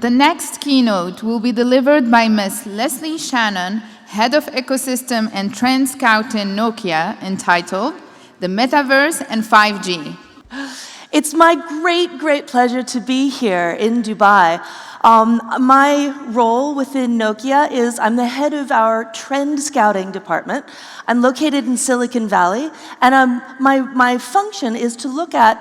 The next keynote will be delivered by Ms. Leslie Shannon, Head of Ecosystem and Trend Scout in Nokia, entitled The Metaverse and 5G. It's my great pleasure to be here in Dubai. My role within Nokia is I'm the head of our trend scouting department. I'm located in Silicon Valley, and my function is to look at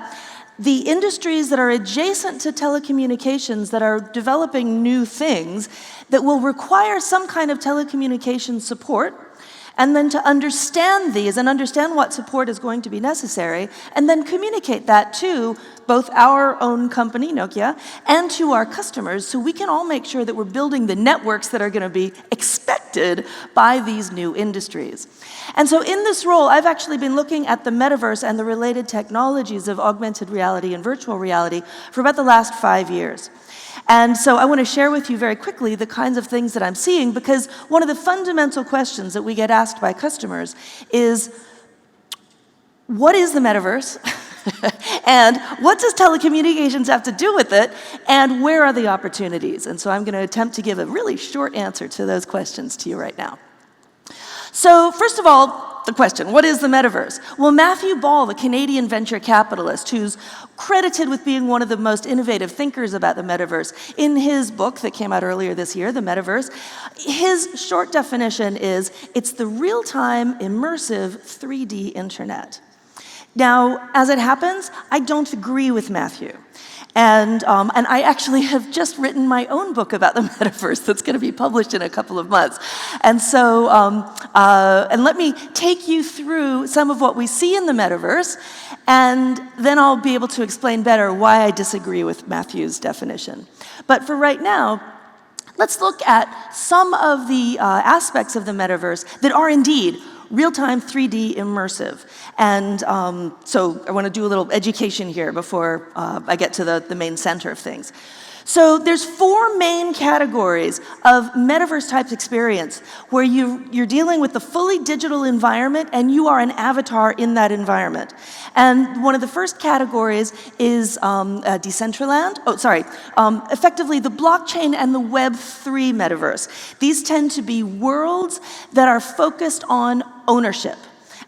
the industries that are adjacent to telecommunications that are developing new things that will require some kind of telecommunications support, and then to understand these and understand what support is going to be necessary, and then communicate that to both our own company, Nokia, and to our customers, so we can all make sure that we're building the networks that are going to be expected by these new industries. And so in this role, I've actually been looking at the metaverse and the related technologies of augmented reality and virtual reality for about the last 5 years. And so I want to share with you very quickly the kinds of things that I'm seeing, because one of the fundamental questions that we get asked by customers is, what is the metaverse? And what does telecommunications have to do with it? And where are the opportunities? And so I'm going to attempt to give a really short answer to those questions to you right now. So first of all, the question, what is the metaverse? Well, Matthew Ball, the Canadian venture capitalist, who's credited with being one of the most innovative thinkers about the metaverse, in his book that came out earlier this year, The Metaverse, his short definition is, it's the real-time, immersive 3D internet. Now, as it happens, I don't agree with Matthew. And I actually have just written my own book about the metaverse that's going to be published in a couple of months. And so, and let me take you through some of what we see in the metaverse, and then I'll be able to explain better why I disagree with Matthew's definition. But for right now, let's look at some of the aspects of the metaverse that are indeed real-time 3D immersive. And so I want to do a little education here before I get to the main center of things. So there's 4 main categories of metaverse-type experience where you're dealing with the fully digital environment and you are an avatar in that environment. And one of the first categories is Decentraland. Effectively the blockchain and the Web3 metaverse. These tend to be worlds that are focused on ownership.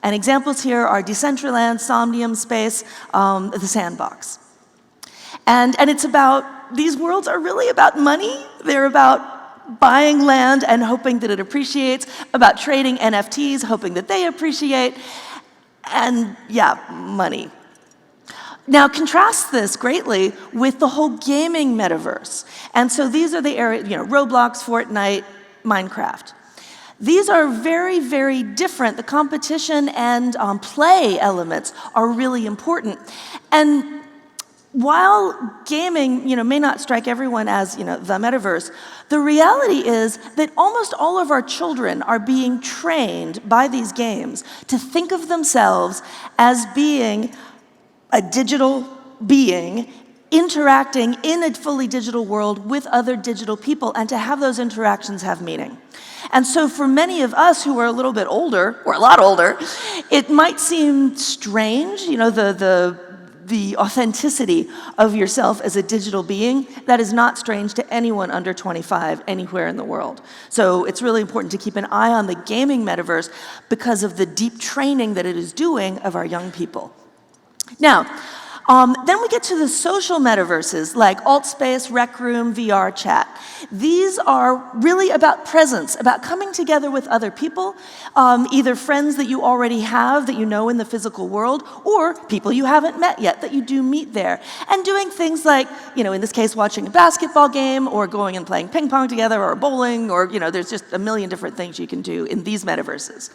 And examples here are Decentraland, Somnium Space, the Sandbox. And it's about, these worlds are really about money. They're about buying land and hoping that it appreciates, about trading NFTs, hoping that they appreciate, and yeah, money. Now contrast this greatly with the whole gaming metaverse. And so these are the areas, Roblox, Fortnite, Minecraft. These are very different. The competition and play elements are really important. And while gaming, may not strike everyone as, the metaverse, the reality is that almost all of our children are being trained by these games to think of themselves as being a digital being interacting in a fully digital world with other digital people, and to have those interactions have meaning. And so for many of us who are a little bit older, or a lot older, it might seem strange, the authenticity of yourself as a digital being. That is not strange to anyone under 25 anywhere in the world. So it's really important to keep an eye on the gaming metaverse because of the deep training that it is doing of our young people. Now, then we get to the social metaverses like AltSpace, Rec Room, VR Chat. These are really about presence, about coming together with other people, either friends that you already have that you know in the physical world, or people you haven't met yet that you do meet there. And doing things like, in this case, watching a basketball game, or going and playing ping pong together, or bowling, or, there's just a million different things you can do in these metaverses.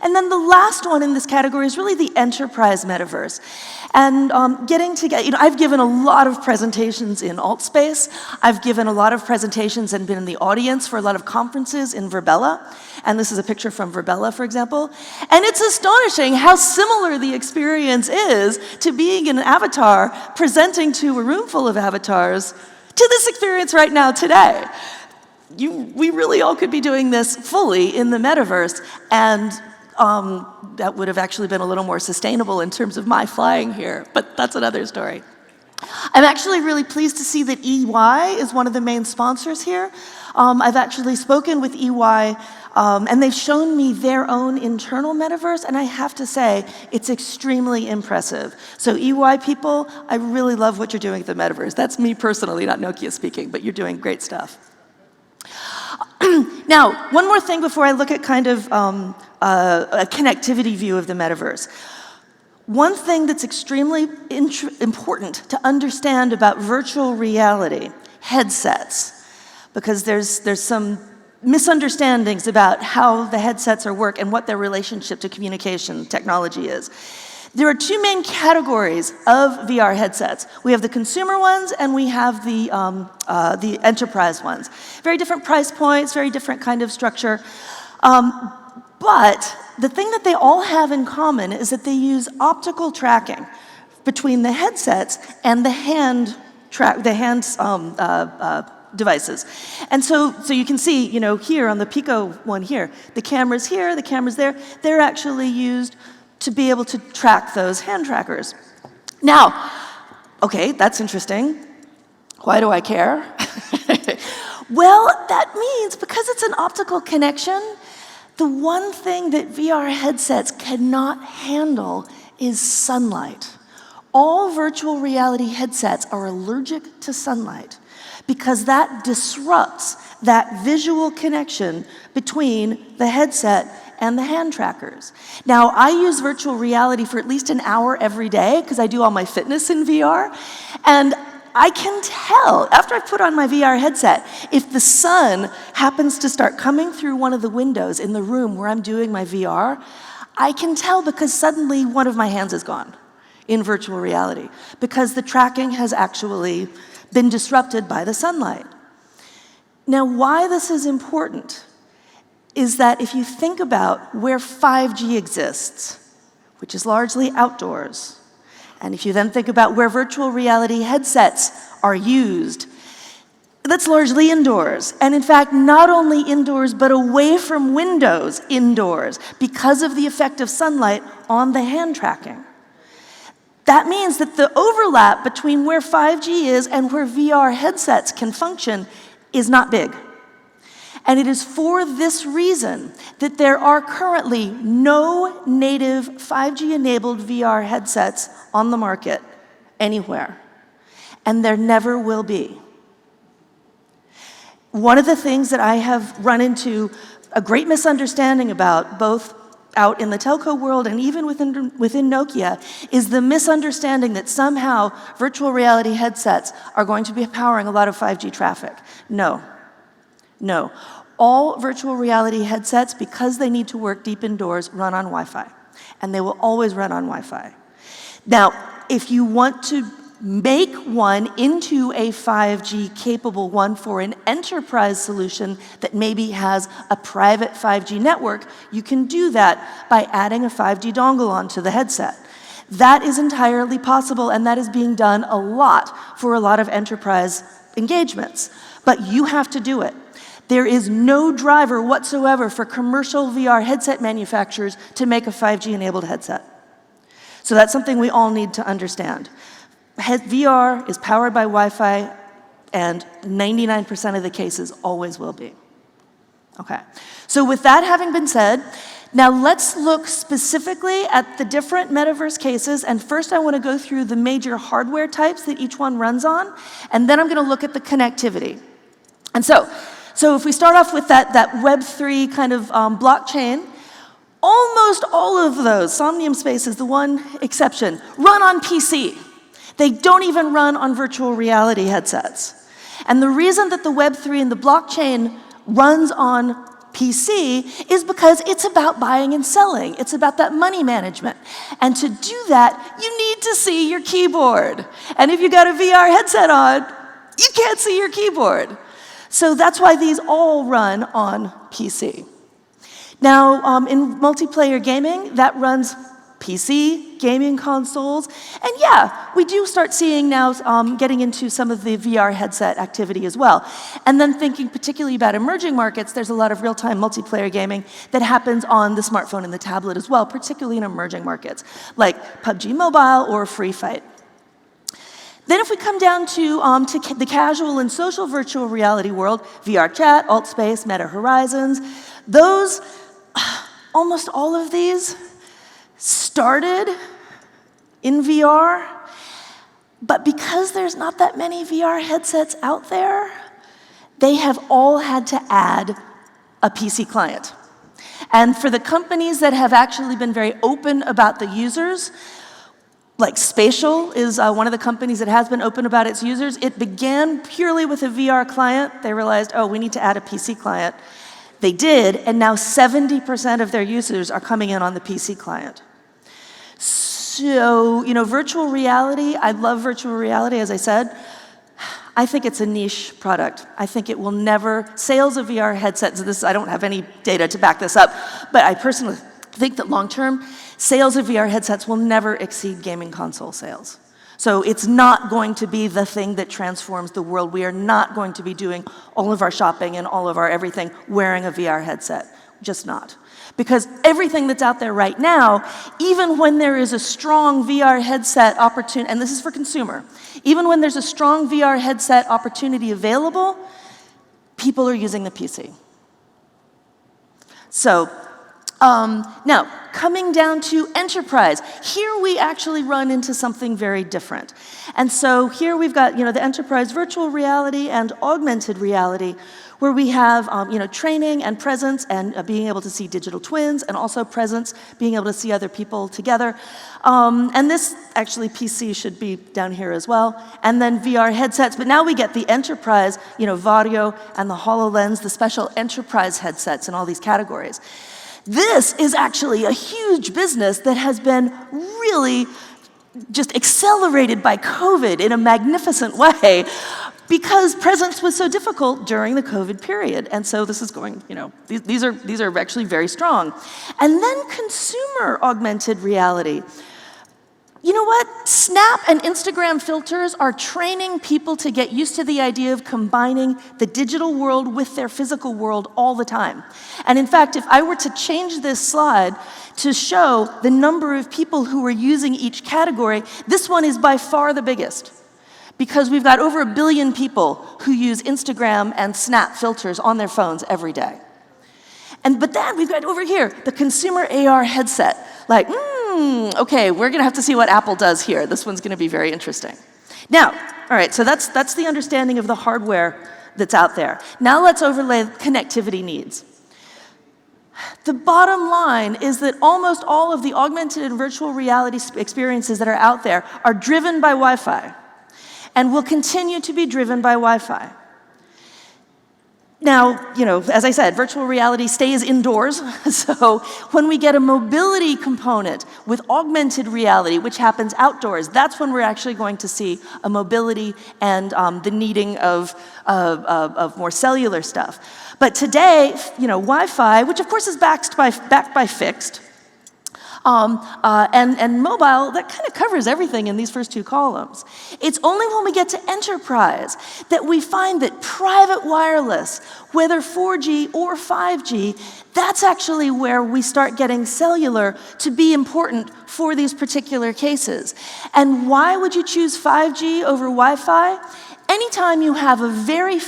And then the last one in this category is really the enterprise metaverse. And getting together, I've given a lot of presentations in AltSpace. I've given a lot of presentations and been in the audience for a lot of conferences in Verbella. And this is a picture from Verbella, for example. And it's astonishing how similar the experience is to being an avatar presenting to a room full of avatars to this experience right now today. We really all could be doing this fully in the metaverse, and that would have actually been a little more sustainable in terms of my flying here, but that's another story. I'm actually really pleased to see that EY is one of the main sponsors here. I've actually spoken with EY, and they've shown me their own internal metaverse, and I have to say, it's extremely impressive. So EY people, I really love what you're doing with the metaverse. That's me personally, not Nokia speaking, but you're doing great stuff. Now, one more thing before I look at kind of a connectivity view of the metaverse. One thing that's extremely important to understand about virtual reality headsets, because there's some misunderstandings about how the headsets are work and what their relationship to communication technology is. There are two main categories of VR headsets. We have the consumer ones and we have the enterprise ones. Very different price points, very different kind of structure. But the thing that they all have in common is that they use optical tracking between the headsets and the hand devices. And so you can see, here on the Pico one here, the camera's here, the camera's there. They're actually used to be able to track those hand trackers. Now, okay, that's interesting. Why do I care? Well, that means because it's an optical connection, the one thing that VR headsets cannot handle is sunlight. All virtual reality headsets are allergic to sunlight because that disrupts that visual connection between the headset and the hand trackers. Now, I use virtual reality for at least an hour every day because I do all my fitness in VR, and I can tell, after I put on my VR headset, if the sun happens to start coming through one of the windows in the room where I'm doing my VR, I can tell because suddenly one of my hands is gone in virtual reality because the tracking has actually been disrupted by the sunlight. Now, why this is important is that if you think about where 5G exists, which is largely outdoors, and if you then think about where virtual reality headsets are used, that's largely indoors. And in fact, not only indoors, but away from windows indoors because of the effect of sunlight on the hand tracking. That means that the overlap between where 5G is and where VR headsets can function is not big. And it is for this reason that there are currently no native 5G-enabled VR headsets on the market anywhere. And there never will be. One of the things that I have run into a great misunderstanding about, both out in the telco world and even within Nokia, is the misunderstanding that somehow virtual reality headsets are going to be powering a lot of 5G traffic. No. No. All virtual reality headsets, because they need to work deep indoors, run on Wi-Fi. And they will always run on Wi-Fi. Now, if you want to make one into a 5G capable one for an enterprise solution that maybe has a private 5G network, you can do that by adding a 5G dongle onto the headset. That is entirely possible, and that is being done a lot for a lot of enterprise engagements. But you have to do it. There is no driver whatsoever for commercial VR headset manufacturers to make a 5G-enabled headset. So that's something we all need to understand. VR is powered by Wi-Fi, and 99% of the cases always will be. Okay, so with that having been said, now let's look specifically at the different metaverse cases, and first I want to go through the major hardware types that each one runs on, and then I'm going to look at the connectivity. And so if we start off with that Web3 kind of blockchain, almost all of those, Somnium Space is the one exception, run on PC. They don't even run on virtual reality headsets. And the reason that the Web3 and the blockchain runs on PC is because it's about buying and selling. It's about that money management. And to do that, you need to see your keyboard. And if you got a VR headset on, you can't see your keyboard. So that's why these all run on PC. Now, in multiplayer gaming, that runs PC, gaming consoles, and yeah, we do start seeing now getting into some of the VR headset activity as well. And then thinking particularly about emerging markets, there's a lot of real-time multiplayer gaming that happens on the smartphone and the tablet as well, particularly in emerging markets, like PUBG Mobile or Free Fight. Then if we come down to the casual and social virtual reality world, VR Chat, AltSpace, Meta Horizons, those, almost all of these started in VR, but because there's not that many VR headsets out there, they have all had to add a PC client. And for the companies that have actually been very open about the users, like Spatial is one of the companies that has been open about its users. It began purely with a VR client. They realized, oh, we need to add a PC client. They did, and now 70% of their users are coming in on the PC client. So, virtual reality, I love virtual reality, as I said. I think it's a niche product. I think it will never, sales of VR headsets, I don't have any data to back this up, but I personally think that long term, sales of VR headsets will never exceed gaming console sales. So it's not going to be the thing that transforms the world. We are not going to be doing all of our shopping and all of our everything wearing a VR headset. Just not. Because everything that's out there right now, even when there is a strong VR headset opportunity, and this is for consumer, even when there's a strong VR headset opportunity available, people are using the PC. So, now, coming down to enterprise, here we actually run into something very different. And so here we've got, the enterprise virtual reality and augmented reality, where we have, training and presence and being able to see digital twins, and also presence, being able to see other people together. And this, actually, PC should be down here as well. And then VR headsets, but now we get the enterprise, Vario and the HoloLens, the special enterprise headsets in all these categories. This is actually a huge business that has been really just accelerated by COVID in a magnificent way, because presence was so difficult during the COVID period. And so this is going, these are actually very strong. And then consumer augmented reality. You know what? Snap and Instagram filters are training people to get used to the idea of combining the digital world with their physical world all the time. And in fact, if I were to change this slide to show the number of people who are using each category, this one is by far the biggest. Because we've got over 1 billion people who use Instagram and Snap filters on their phones every day. But then we've got over here, the consumer AR headset. Like, okay, we're gonna have to see what Apple does here. This one's gonna be very interesting. Now, all right, so that's the understanding of the hardware that's out there. Now let's overlay connectivity needs. The bottom line is that almost all of the augmented and virtual reality experiences that are out there are driven by Wi-Fi, and will continue to be driven by Wi-Fi. Now, as I said, virtual reality stays indoors, so when we get a mobility component with augmented reality, which happens outdoors, that's when we're actually going to see a mobility and the needing of more cellular stuff. But today, Wi-Fi, which of course is backed by fixed, and mobile, that kind of covers everything in these first two columns. It's only when we get to enterprise that we find that private wireless, whether 4G or 5G, that's actually where we start getting cellular to be important for these particular cases. And why would you choose 5G over Wi-Fi? Anytime you have a very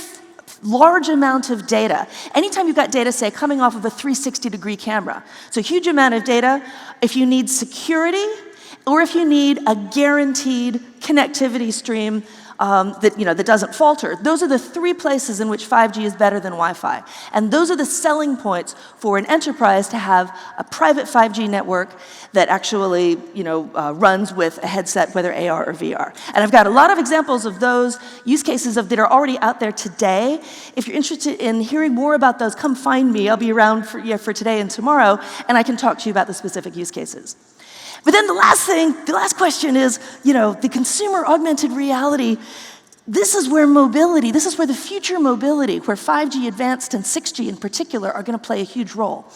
large amount of data. Anytime you've got data, say, coming off of a 360-degree camera. So a huge amount of data. If you need security, or if you need a guaranteed connectivity stream that doesn't falter, those are the three places in which 5G is better than Wi-Fi. And those are the selling points for an enterprise to have a private 5G network that actually runs with a headset, whether AR or VR. And I've got a lot of examples of those use cases that are already out there today. If you're interested in hearing more about those, come find me. I'll be around for today and tomorrow, and I can talk to you about the specific use cases. But then the last question is, the consumer augmented reality. This is where the future mobility, where 5G advanced and 6G in particular are going to play a huge role.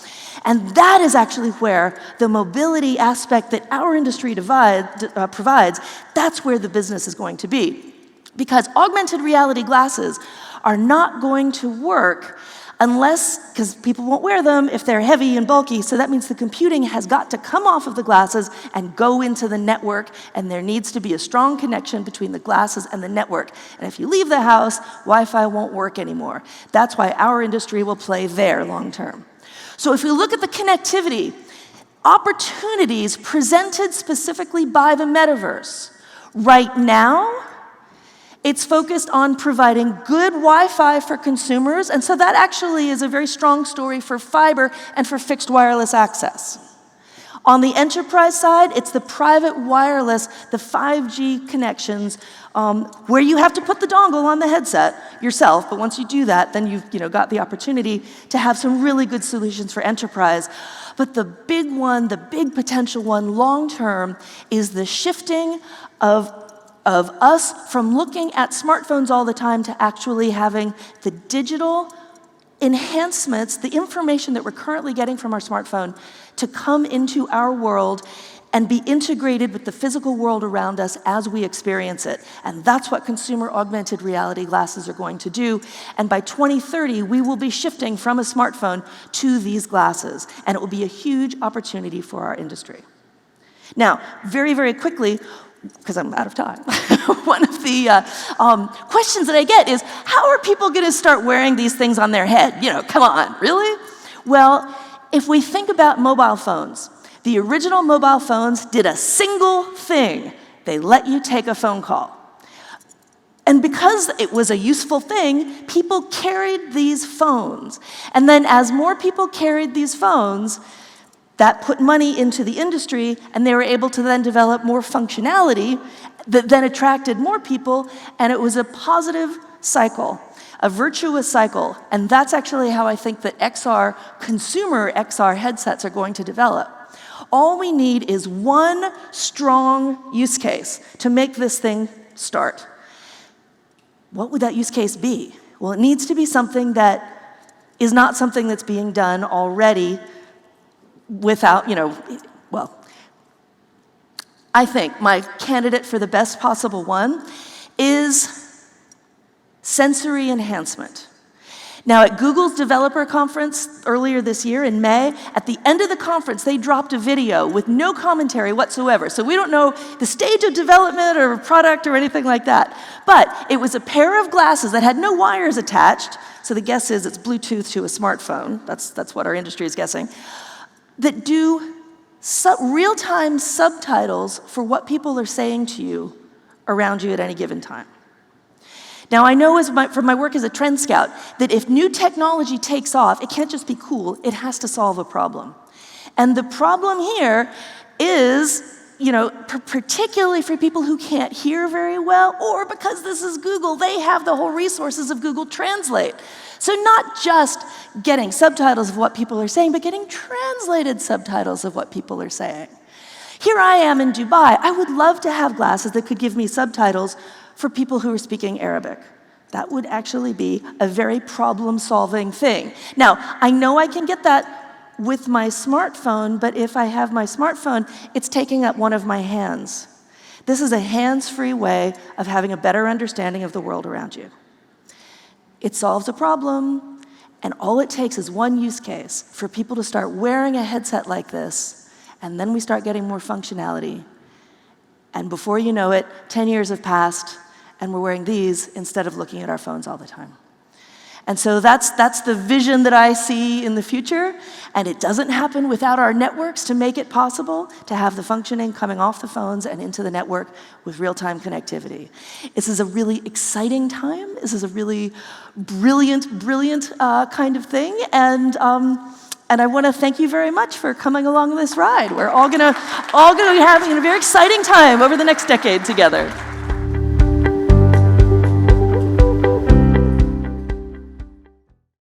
And that is actually where the mobility aspect that our industry provides, that's where the business is going to be. Because augmented reality glasses are not going to work unless, because people won't wear them if they're heavy and bulky, so that means the computing has got to come off of the glasses and go into the network, and there needs to be a strong connection between the glasses and the network. And if you leave the house, Wi-Fi won't work anymore. That's why our industry will play there long term. So if we look at the connectivity, opportunities presented specifically by the metaverse, right now, it's focused on providing good Wi-Fi for consumers, and so that actually is a very strong story for fiber and for fixed wireless access. On the enterprise side, it's the private wireless, the 5G connections, where you have to put the dongle on the headset yourself, but once you do that, then you've got the opportunity to have some really good solutions for enterprise. But the big one, the big potential one long term, is the shifting of us from looking at smartphones all the time to actually having the digital enhancements, the information that we're currently getting from our smartphone, to come into our world and be integrated with the physical world around us as we experience it. And that's what consumer augmented reality glasses are going to do. And by 2030, we will be shifting from a smartphone to these glasses. And it will be a huge opportunity for our industry. Now, very, very quickly, because I'm out of time, one of the questions that I get is, how are people going to start wearing these things on their head? Come on, really? Well, if we think about mobile phones, the original mobile phones did a single thing. They let you take a phone call. And because it was a useful thing, people carried these phones. And then as more people carried these phones, that put money into the industry, and they were able to then develop more functionality that then attracted more people, and it was a positive cycle, a virtuous cycle. And that's actually how I think that consumer XR headsets are going to develop. All we need is one strong use case to make this thing start. What would that use case be? Well, it needs to be something that is not something that's being done already without, well, I think my candidate for the best possible one is sensory enhancement. Now, at Google's developer conference earlier this year in May, at the end of the conference, they dropped a video with no commentary whatsoever. So we don't know the stage of development or product or anything like that. But it was a pair of glasses that had no wires attached. So the guess is it's Bluetooth to a smartphone. That's what our industry is guessing. That do real-time subtitles for what people are saying to you around you at any given time. Now, I know from my work as a trend scout that if new technology takes off, it can't just be cool, it has to solve a problem. And the problem here is, particularly for people who can't hear very well, or because this is Google, they have the whole resources of Google Translate. So not just getting subtitles of what people are saying, but getting translated subtitles of what people are saying. Here I am in Dubai. I would love to have glasses that could give me subtitles for people who are speaking Arabic. That would actually be a very problem-solving thing. Now, I know I can get that with my smartphone, but if I have my smartphone, it's taking up one of my hands. This is a hands-free way of having a better understanding of the world around you. It solves a problem, and all it takes is one use case for people to start wearing a headset like this, and then we start getting more functionality. And before you know it, 10 years have passed, and we're wearing these instead of looking at our phones all the time. And so that's the vision that I see in the future, and it doesn't happen without our networks to make it possible to have the functioning coming off the phones and into the network with real-time connectivity. This is a really exciting time. This is a really brilliant kind of thing, and I want to thank you very much for coming along this ride. We're all gonna be having a very exciting time over the next decade together.